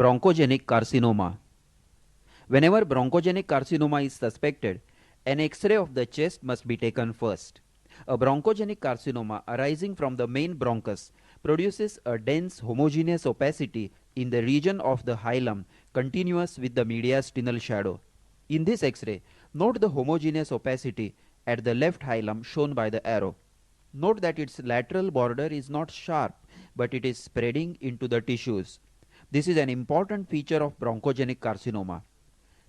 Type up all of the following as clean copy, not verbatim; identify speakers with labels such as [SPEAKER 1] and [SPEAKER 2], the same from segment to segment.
[SPEAKER 1] Bronchogenic carcinoma. Whenever bronchogenic carcinoma is suspected, an X-ray of the chest must be taken first. A bronchogenic carcinoma arising from the main bronchus produces a dense homogeneous opacity in the region of the hilum continuous with the mediastinal shadow. In this X-ray, note the homogeneous opacity at the left hilum shown by the arrow. Note that its lateral border is not sharp, but it is spreading into the tissues. This is an important feature of bronchogenic carcinoma.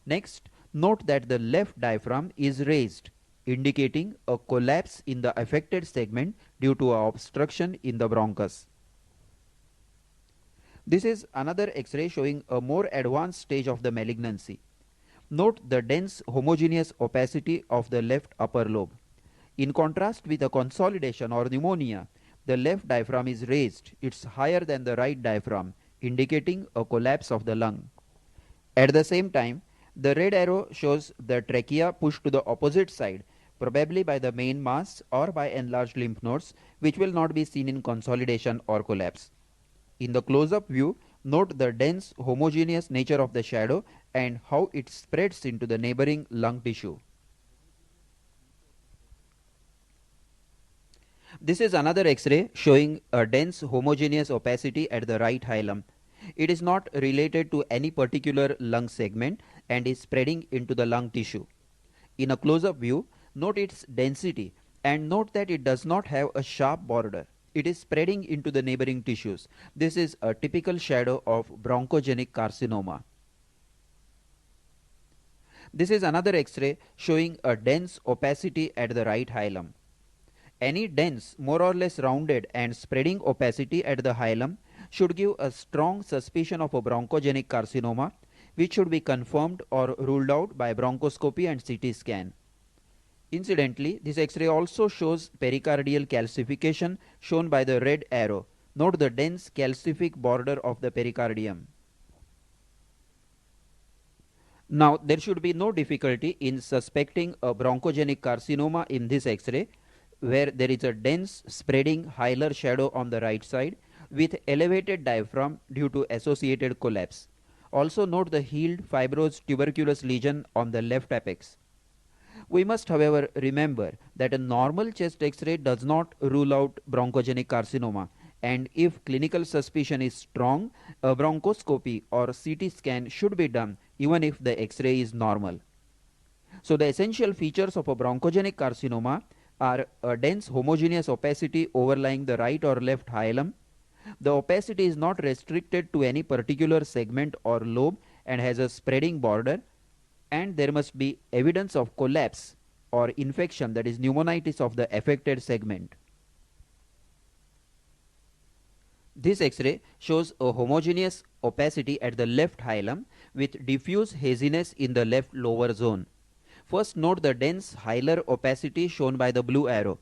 [SPEAKER 1] Next, note that the left diaphragm is raised, indicating a collapse in the affected segment due to an obstruction in the bronchus. This is another X-ray showing a more advanced stage of the malignancy. Note the dense homogeneous opacity of the left upper lobe. In contrast with a consolidation or pneumonia, the left diaphragm is raised. It's higher than the right diaphragm, indicating a collapse of the lung. At the same time, the red arrow shows the trachea pushed to the opposite side, probably by the main mass or by enlarged lymph nodes, which will not be seen in consolidation or collapse. In the close-up view, note the dense homogeneous nature of the shadow and how it spreads into the neighboring lung tissue. This is another X-ray showing a dense homogeneous opacity at the right hilum. It is not related to any particular lung segment and is spreading into the lung tissue. In a close-up view, note its density and note that it does not have a sharp border. It is spreading into the neighboring tissues. This is a typical shadow of bronchogenic carcinoma. This is another X-ray showing a dense opacity at the right hilum. Any dense, more or less rounded and spreading opacity at the hilum should give a strong suspicion of a bronchogenic carcinoma, which should be confirmed or ruled out by bronchoscopy and CT scan. Incidentally, this X-ray also shows pericardial calcification shown by the red arrow. Note the dense calcific border of the pericardium. Now, there should be no difficulty in suspecting a bronchogenic carcinoma in this X-ray, where there is a dense spreading hilar shadow on the right side with elevated diaphragm due to associated collapse. Also note the healed fibrous tuberculous lesion on the left apex. We must, however, remember that a normal chest X-ray does not rule out bronchogenic carcinoma, and if clinical suspicion is strong, a bronchoscopy or CT scan should be done even if the X-ray is normal. So the essential features of a bronchogenic carcinoma are a dense homogeneous opacity overlying the right or left hilum. The opacity is not restricted to any particular segment or lobe and has a spreading border, and there must be evidence of collapse or infection, that is pneumonitis, of the affected segment. This X-ray shows a homogeneous opacity at the left hilum with diffuse haziness in the left lower zone. First, note the dense hilar opacity shown by the blue arrow.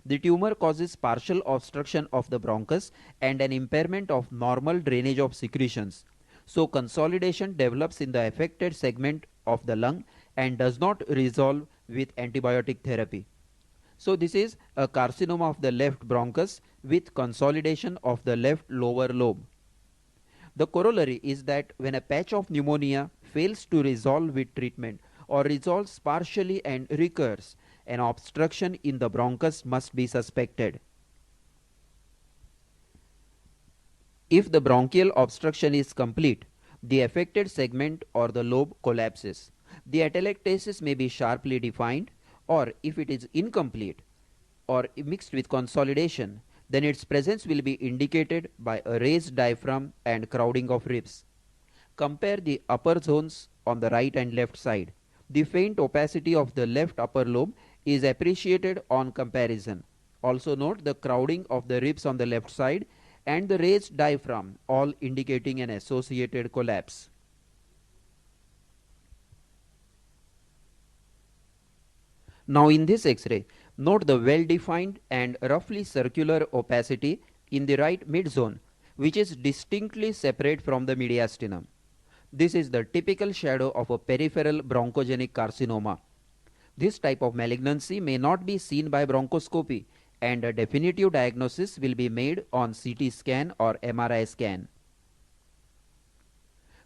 [SPEAKER 1] The tumor causes partial obstruction of the bronchus and an impairment of normal drainage of secretions. So, consolidation develops in the affected segment of the lung and does not resolve with antibiotic therapy. So, this is a carcinoma of the left bronchus with consolidation of the left lower lobe. The corollary is that when a patch of pneumonia fails to resolve with treatment or resolves partially and recurs, an obstruction in the bronchus must be suspected. If the bronchial obstruction is complete, the affected segment or the lobe collapses. The atelectasis may be sharply defined, or if it is incomplete or mixed with consolidation, then its presence will be indicated by a raised diaphragm and crowding of ribs. Compare the upper zones on the right and left side. The faint opacity of the left upper lobe is appreciated on comparison. Also note the crowding of the ribs on the left side and the raised diaphragm, all indicating an associated collapse. Now in this X-ray, note the well-defined and roughly circular opacity in the right mid-zone, which is distinctly separate from the mediastinum. This is the typical shadow of a peripheral bronchogenic carcinoma. This type of malignancy may not be seen by bronchoscopy, and a definitive diagnosis will be made on CT scan or MRI scan.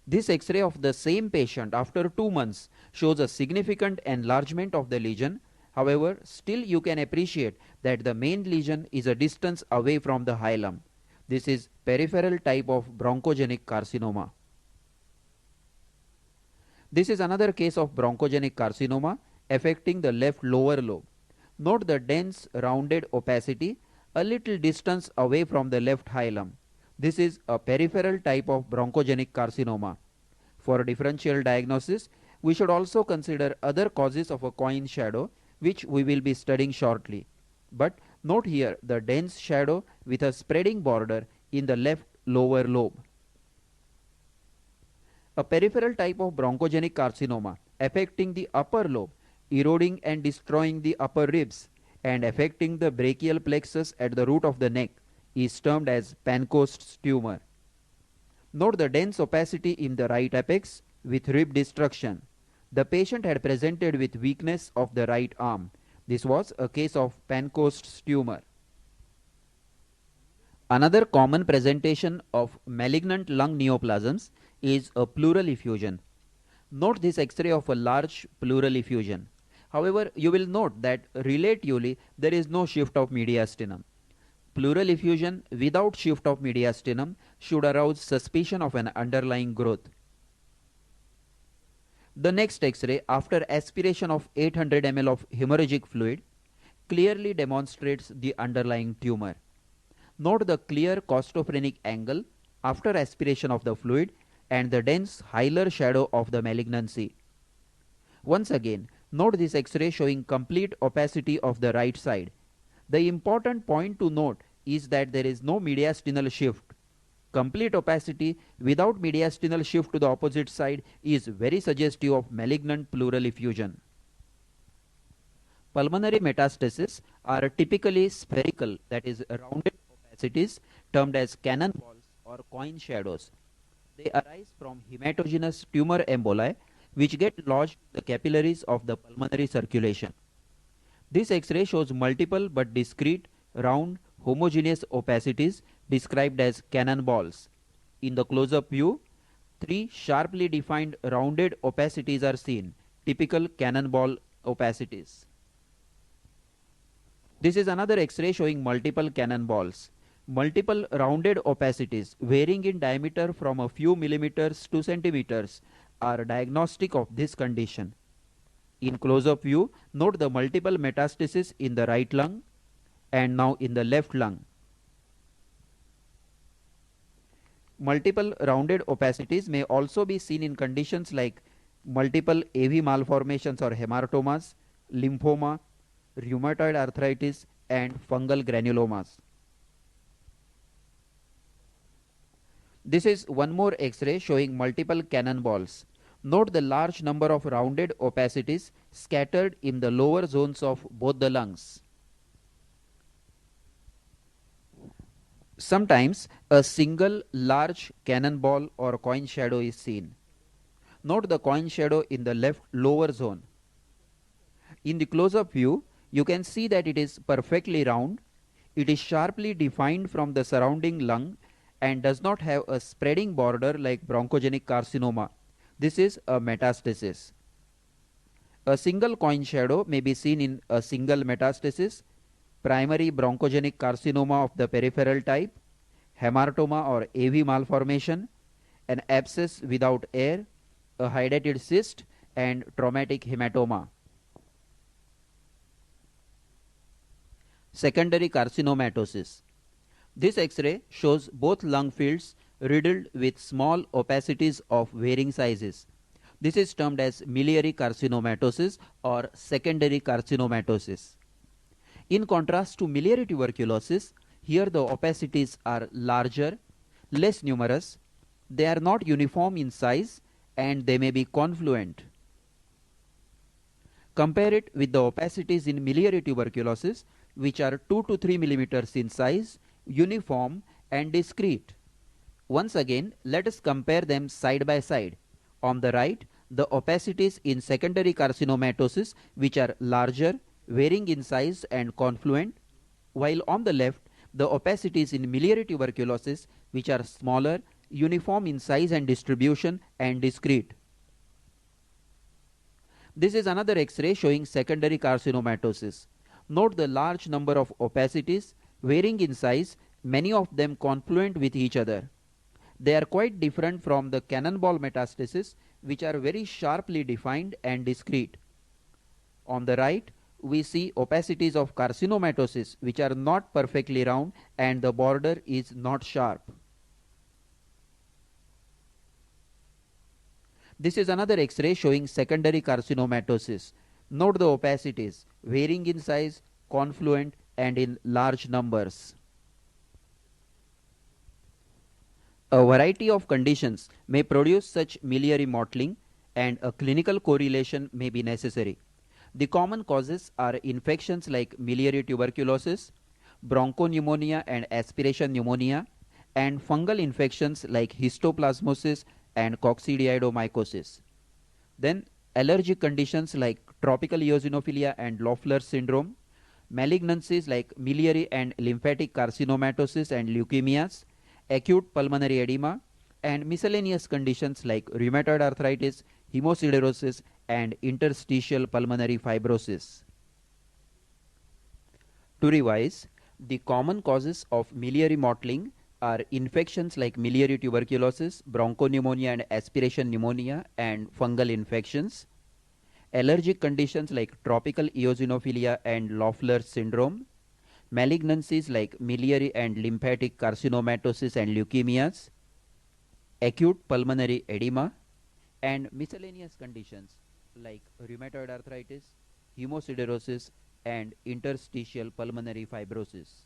[SPEAKER 1] This X-ray of the same patient after 2 months shows a significant enlargement of the lesion. However, still you can appreciate that the main lesion is a distance away from the hilum. This is peripheral type of bronchogenic carcinoma. This is another case of bronchogenic carcinoma affecting the left lower lobe. Note the dense rounded opacity a little distance away from the left hilum. This is a peripheral type of bronchogenic carcinoma. For differential diagnosis, we should also consider other causes of a coin shadow, which we will be studying shortly. But note here the dense shadow with a spreading border in the left lower lobe. A peripheral type of bronchogenic carcinoma affecting the upper lobe, eroding and destroying the upper ribs, and affecting the brachial plexus at the root of the neck is termed as Pankost's tumor. Note the dense opacity in the right apex with rib destruction. The patient had presented with weakness of the right arm. This was a case of Pankost's tumor. Another common presentation of malignant lung neoplasms is a pleural effusion. Note this X-ray of a large pleural effusion. However, you will note that relatively there is no shift of mediastinum. Pleural effusion without shift of mediastinum should arouse suspicion of an underlying growth. The next X-ray after aspiration of 800 ml of hemorrhagic fluid clearly demonstrates the underlying tumor. Note the clear costophrenic angle after aspiration of the fluid and the dense hilar shadow of the malignancy. Once again, note this X-ray showing complete opacity of the right side. The important point to note is that there is no mediastinal shift. Complete opacity without mediastinal shift to the opposite side is very suggestive of malignant pleural effusion. Pulmonary metastases are typically spherical, that is rounded opacities termed as cannonballs or coin shadows. They arise from hematogenous tumor emboli which get lodged in the capillaries of the pulmonary circulation. This X-ray shows multiple but discrete, round, homogeneous opacities described as cannonballs. In the close-up view, 3 sharply defined rounded opacities are seen, typical cannonball opacities. This is another X-ray showing multiple cannonballs. Multiple rounded opacities varying in diameter from a few millimeters to centimeters are diagnostic of this condition. In close-up view, note the multiple metastases in the right lung and now in the left lung. Multiple rounded opacities may also be seen in conditions like multiple AV malformations or hamartomas, lymphoma, rheumatoid arthritis, and fungal granulomas. This is one more X-ray showing multiple cannonballs. Note the large number of rounded opacities scattered in the lower zones of both the lungs. Sometimes a single large cannonball or coin shadow is seen. Note the coin shadow in the left lower zone. In the close-up view, you can see that it is perfectly round. It is sharply defined from the surrounding lung and does not have a spreading border like bronchogenic carcinoma. This is a metastasis. A single coin shadow may be seen in a single metastasis, primary bronchogenic carcinoma of the peripheral type, hamartoma or AV malformation, an abscess without air, a hydatid cyst, and traumatic hematoma. Secondary carcinomatosis. This X-ray shows both lung fields riddled with small opacities of varying sizes. This is termed as miliary carcinomatosis or secondary carcinomatosis. In contrast to miliary tuberculosis, here the opacities are larger, less numerous, they are not uniform in size, and they may be confluent. Compare it with the opacities in miliary tuberculosis, which are 2 to 3 millimeters in size, uniform and discrete. Once again, let us compare them side by side. On the right, the opacities in secondary carcinomatosis, which are larger, varying in size and confluent, while on the left, the opacities in miliary tuberculosis, which are smaller, uniform in size and distribution, and discrete. This is another X-ray showing secondary carcinomatosis. Note the large number of opacities varying in size, many of them confluent with each other. They are quite different from the cannonball metastasis, which are very sharply defined and discrete. On the right, we see opacities of carcinomatosis which are not perfectly round and the border is not sharp. This is another X-ray showing secondary carcinomatosis. Note the opacities varying in size, confluent, and in large numbers. A variety of conditions may produce such miliary mottling and a clinical correlation may be necessary. The common causes are infections like miliary tuberculosis, bronchopneumonia and aspiration pneumonia, and fungal infections like histoplasmosis and coccidioidomycosis. Then allergic conditions like tropical eosinophilia and Loeffler syndrome, malignancies like miliary and lymphatic carcinomatosis and leukemias, acute pulmonary edema, and miscellaneous conditions like rheumatoid arthritis, hemosiderosis, and interstitial pulmonary fibrosis. To revise, the common causes of miliary mottling are infections like miliary tuberculosis, bronchopneumonia and aspiration pneumonia, and fungal infections, allergic conditions like tropical eosinophilia and Loeffler syndrome, malignancies like miliary and lymphatic carcinomatosis and leukemias, acute pulmonary edema, and miscellaneous conditions like rheumatoid arthritis, hemosiderosis, and interstitial pulmonary fibrosis.